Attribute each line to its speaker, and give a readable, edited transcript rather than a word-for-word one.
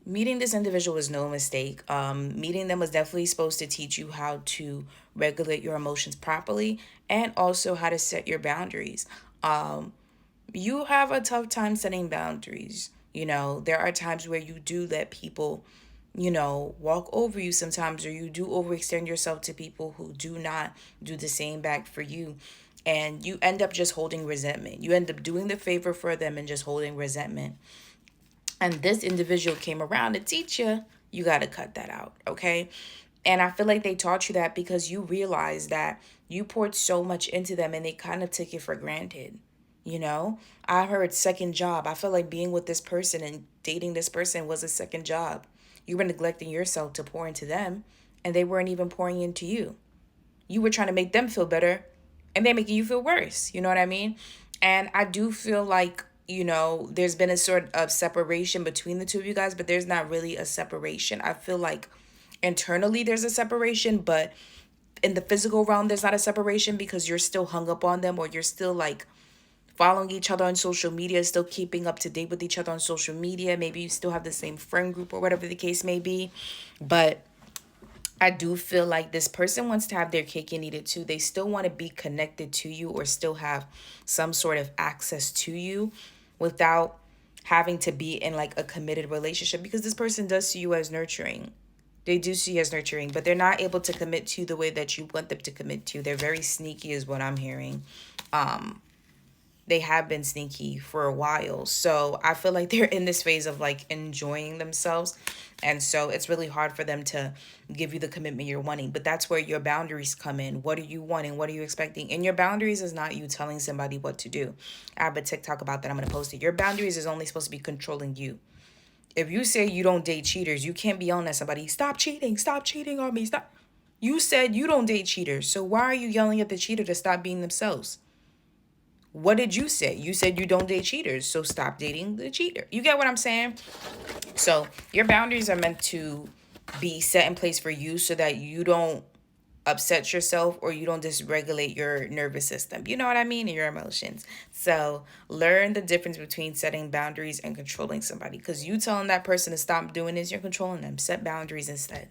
Speaker 1: meeting this individual was no mistake. Meeting them was definitely supposed to teach you how to regulate your emotions properly and also how to set your boundaries. You have a tough time setting boundaries. There are times where you do let people, walk over you sometimes, or you do overextend yourself to people who do not do the same back for you. And you end up just holding resentment. You end up doing the favor for them and just holding resentment. And this individual came around to teach you, you got to cut that out, okay? And I feel like they taught you that because you realized that you poured so much into them and they kind of took it for granted. I heard second job. I feel like being with this person and dating this person was a second job. You were neglecting yourself to pour into them, and they weren't even pouring into you. You were trying to make them feel better, and they're making you feel worse. You know what I mean? And I do feel like, there's been a sort of separation between the two of you guys, but there's not really a separation. I feel like internally there's a separation, but in the physical realm, there's not a separation because you're still hung up on them, or you're still like following each other on social media, still keeping up to date with each other on social media. Maybe you still have the same friend group or whatever the case may be. But I do feel like this person wants to have their cake and eat it too. They still want to be connected to you or still have some sort of access to you without having to be in like a committed relationship, because this person does see you as nurturing. They do see you as nurturing, but they're not able to commit to you the way that you want them to commit to you. They're very sneaky is what I'm hearing. They have been sneaky for a while. So I feel like they're in this phase of like enjoying themselves. And so it's really hard for them to give you the commitment you're wanting. But that's where your boundaries come in. What are you wanting? What are you expecting? And your boundaries is not you telling somebody what to do. I have a TikTok about that. I'm going to post it. Your boundaries is only supposed to be controlling you. If you say you don't date cheaters, you can't be yelling at somebody, stop cheating on me, stop. You said you don't date cheaters. So why are you yelling at the cheater to stop being themselves? What did you say? You said you don't date cheaters, so stop dating the cheater. You get what I'm saying? So your boundaries are meant to be set in place for you so that you don't upset yourself or you don't dysregulate your nervous system. You know what I mean? And your emotions. So learn the difference between setting boundaries and controlling somebody. Because you telling that person to stop doing this, you're controlling them. Set boundaries instead.